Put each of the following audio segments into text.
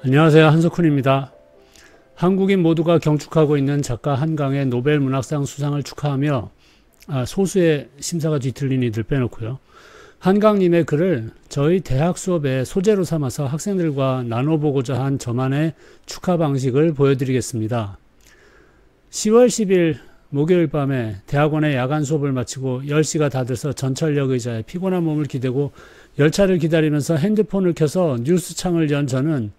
안녕하세요. 한석훈입니다. 한국인 모두가 경축하고 있는 작가 한강의 노벨 문학상 수상을 축하하며 소수의 심사가 뒤틀린 이들 빼놓고요. 한강님의 글을 저희 대학 수업의 소재로 삼아서 학생들과 나눠보고자 한 저만의 축하 방식을 보여드리겠습니다. 10월 10일 목요일 밤에 대학원의 야간 수업을 마치고 10시가 다 돼서 전철역 의자에 피곤한 몸을 기대고 열차를 기다리면서 핸드폰을 켜서 뉴스창을 연 저는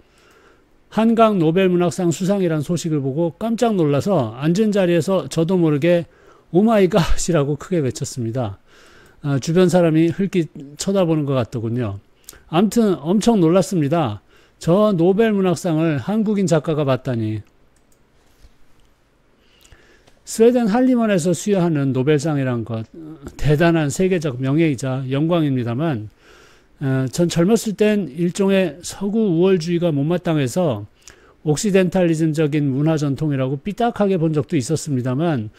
한강 노벨 문학상 수상이란 소식을 보고 깜짝 놀라서 앉은 자리에서 저도 모르게 오마이갓이라고 크게 외쳤습니다. 주변 사람이 흘낏 쳐다보는 것 같더군요. 아무튼 엄청 놀랐습니다. 저 노벨 문학상을 한국인 작가가 받다니. 스웨덴 할리먼에서 수여하는 노벨상이란 것, 대단한 세계적 명예이자 영광입니다만 전 젊었을 땐 일종의 서구 우월주의가 못마땅해서 옥시덴탈리즘적인 문화 전통이라고 삐딱하게 본 적도 있었습니다만,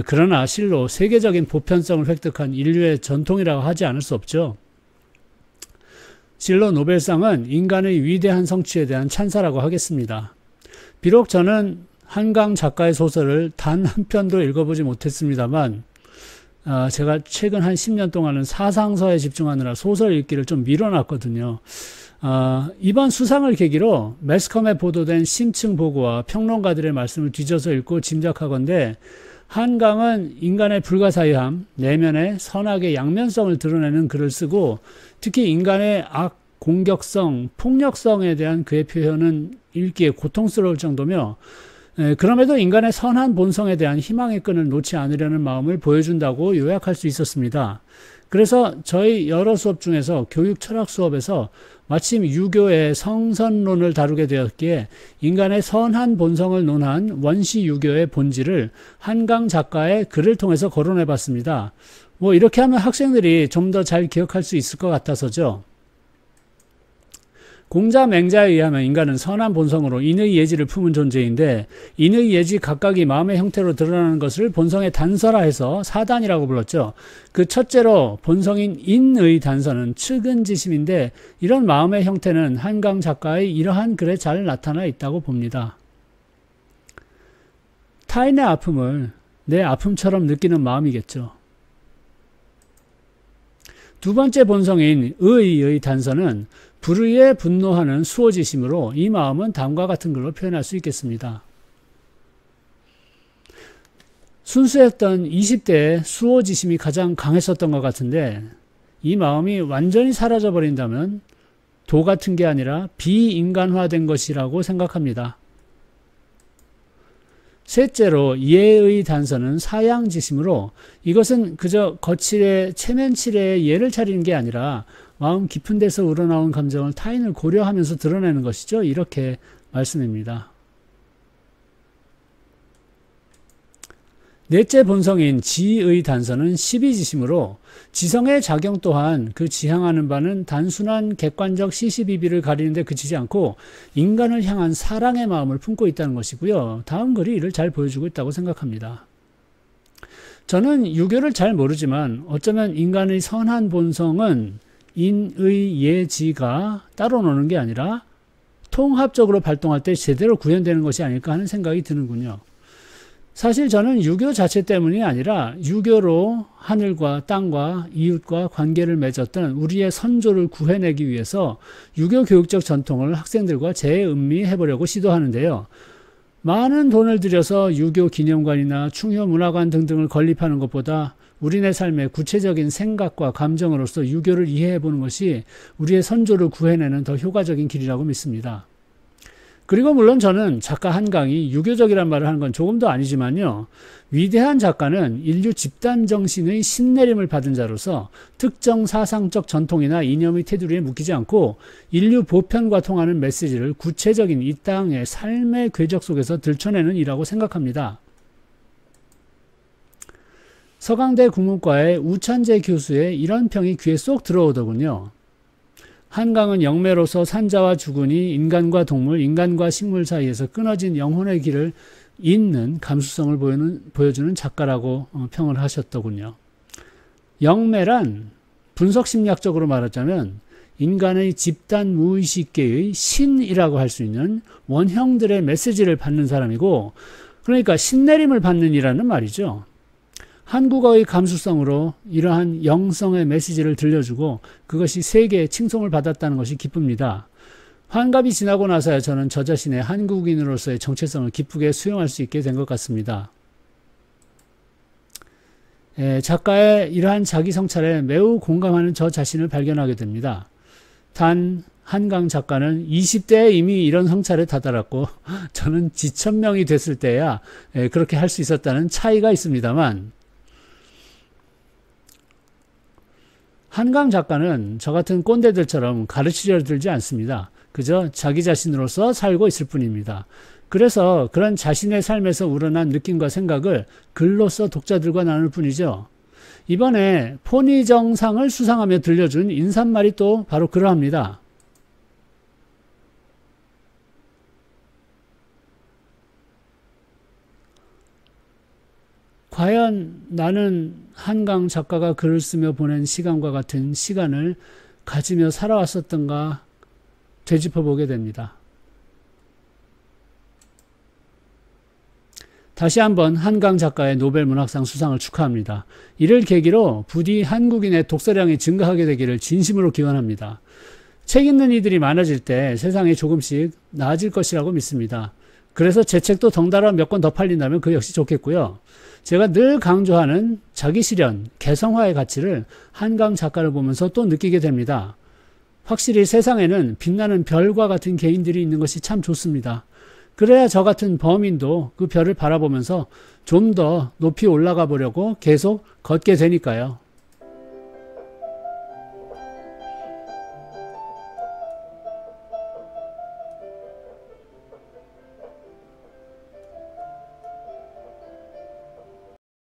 그러나 실로 세계적인 보편성을 획득한 인류의 전통이라고 하지 않을 수 없죠. 실로 노벨상은 인간의 위대한 성취에 대한 찬사라고 하겠습니다. 비록 저는 한강 작가의 소설을 단 한 편도 읽어보지 못했습니다만 제가 최근 한 10년 동안은 사상서에 집중하느라 소설 읽기를 좀 미뤄놨거든요. 이번 수상을 계기로 매스컴에 보도된 심층 보고와 평론가들의 말씀을 뒤져서 읽고 짐작하건대 한강은 인간의 불가사의함, 내면의 선악의 양면성을 드러내는 글을 쓰고 특히 인간의 악, 공격성, 폭력성에 대한 그의 표현은 읽기에 고통스러울 정도며 그럼에도 인간의 선한 본성에 대한 희망의 끈을 놓지 않으려는 마음을 보여준다고 요약할 수 있었습니다. 그래서 저희 여러 수업 중에서 교육 철학 수업에서 마침 유교의 성선론을 다루게 되었기에 인간의 선한 본성을 논한 원시 유교의 본질을 한강 작가의 글을 통해서 거론해 봤습니다. 이렇게 하면 학생들이 좀 더 잘 기억할 수 있을 것 같아서죠. 공자맹자에 의하면 인간은 선한 본성으로 인의 예지를 품은 존재인데 인의 예지 각각이 마음의 형태로 드러나는 것을 본성의 단서라 해서 사단이라고 불렀죠. 그 첫째로 본성인 인의 단서는 측은지심인데 이런 마음의 형태는 한강 작가의 이러한 글에 잘 나타나 있다고 봅니다. 타인의 아픔을 내 아픔처럼 느끼는 마음이겠죠. 두 번째 본성인 의의 단서는 불의에 분노하는 수호지심으로 이 마음은 다음과 같은 글로 표현할 수 있겠습니다. 순수했던 20대의 수호지심이 가장 강했었던 것 같은데 이 마음이 완전히 사라져버린다면 도 같은 게 아니라 비인간화된 것이라고 생각합니다. 셋째로 예의 단서는 사양지심으로 이것은 그저 거칠의 체면치레의 예를 차리는 게 아니라 마음 깊은 데서 우러나온 감정을 타인을 고려하면서 드러내는 것이죠. 이렇게 말씀입니다. 넷째 본성인 지의 단서는 시비지심으로 지성의 작용 또한 그 지향하는 바는 단순한 객관적 시시비비를 가리는데 그치지 않고 인간을 향한 사랑의 마음을 품고 있다는 것이고요. 다음 글이 이를 잘 보여주고 있다고 생각합니다. 저는 유교를 잘 모르지만 어쩌면 인간의 선한 본성은 인의 예지가 따로 노는 게 아니라 통합적으로 발동할 때 제대로 구현되는 것이 아닐까 하는 생각이 드는군요. 사실 저는 유교 자체 때문이 아니라 유교로 하늘과 땅과 이웃과 관계를 맺었던 우리의 선조를 구해내기 위해서 유교 교육적 전통을 학생들과 재음미해보려고 시도하는데요. 많은 돈을 들여서 유교 기념관이나 충효 문화관 등등을 건립하는 것보다 우리네 삶의 구체적인 생각과 감정으로서 유교를 이해해보는 것이 우리의 선조를 구해내는 더 효과적인 길이라고 믿습니다. 그리고 물론 저는 작가 한강이 유교적이란 말을 하는 건 조금도 아니지만요. 위대한 작가는 인류 집단 정신의 신내림을 받은 자로서 특정 사상적 전통이나 이념의 테두리에 묶이지 않고 인류 보편과 통하는 메시지를 구체적인 이 땅의 삶의 궤적 속에서 들춰내는 이라고 생각합니다. 서강대 국문과의 우찬재 교수의 이런 평이 귀에 쏙 들어오더군요. 한강은 영매로서 산자와 주군이 인간과 동물, 인간과 식물 사이에서 끊어진 영혼의 길을 잇는 감수성을 보여주는 작가라고 평을 하셨더군요. 영매란 분석심리학적으로 말하자면 인간의 집단 무의식계의 신이라고 할 수 있는 원형들의 메시지를 받는 사람이고, 그러니까 신내림을 받는 이라는 말이죠. 한국어의 감수성으로 이러한 영성의 메시지를 들려주고 그것이 세계의 칭송을 받았다는 것이 기쁩니다. 환갑이 지나고 나서야 저는 저 자신의 한국인으로서의 정체성을 기쁘게 수용할 수 있게 된 것 같습니다. 작가의 이러한 자기 성찰에 매우 공감하는 저 자신을 발견하게 됩니다. 단 한강 작가는 20대에 이미 이런 성찰에 다다랐고 저는 지천명이 됐을 때야 그렇게 할 수 있었다는 차이가 있습니다만, 한강 작가는 저 같은 꼰대들처럼 가르치려 들지 않습니다. 그저 자기 자신으로서 살고 있을 뿐입니다. 그래서 그런 자신의 삶에서 우러난 느낌과 생각을 글로써 독자들과 나눌 뿐이죠. 이번에 포니정상을 수상하며 들려준 인사말이 또 바로 그러합니다. 과연 나는 한강 작가가 글을 쓰며 보낸 시간과 같은 시간을 가지며 살아왔었던가 되짚어보게 됩니다. 다시 한번 한강 작가의 노벨 문학상 수상을 축하합니다. 이를 계기로 부디 한국인의 독서량이 증가하게 되기를 진심으로 기원합니다. 책 읽는 이들이 많아질 때 세상이 조금씩 나아질 것이라고 믿습니다. 그래서 제 책도 덩달아 몇 권 더 팔린다면 그 역시 좋겠고요. 제가 늘 강조하는 자기 실현, 개성화의 가치를 한강 작가를 보면서 또 느끼게 됩니다. 확실히 세상에는 빛나는 별과 같은 개인들이 있는 것이 참 좋습니다. 그래야 저 같은 범인도 그 별을 바라보면서 좀 더 높이 올라가 보려고 계속 걷게 되니까요.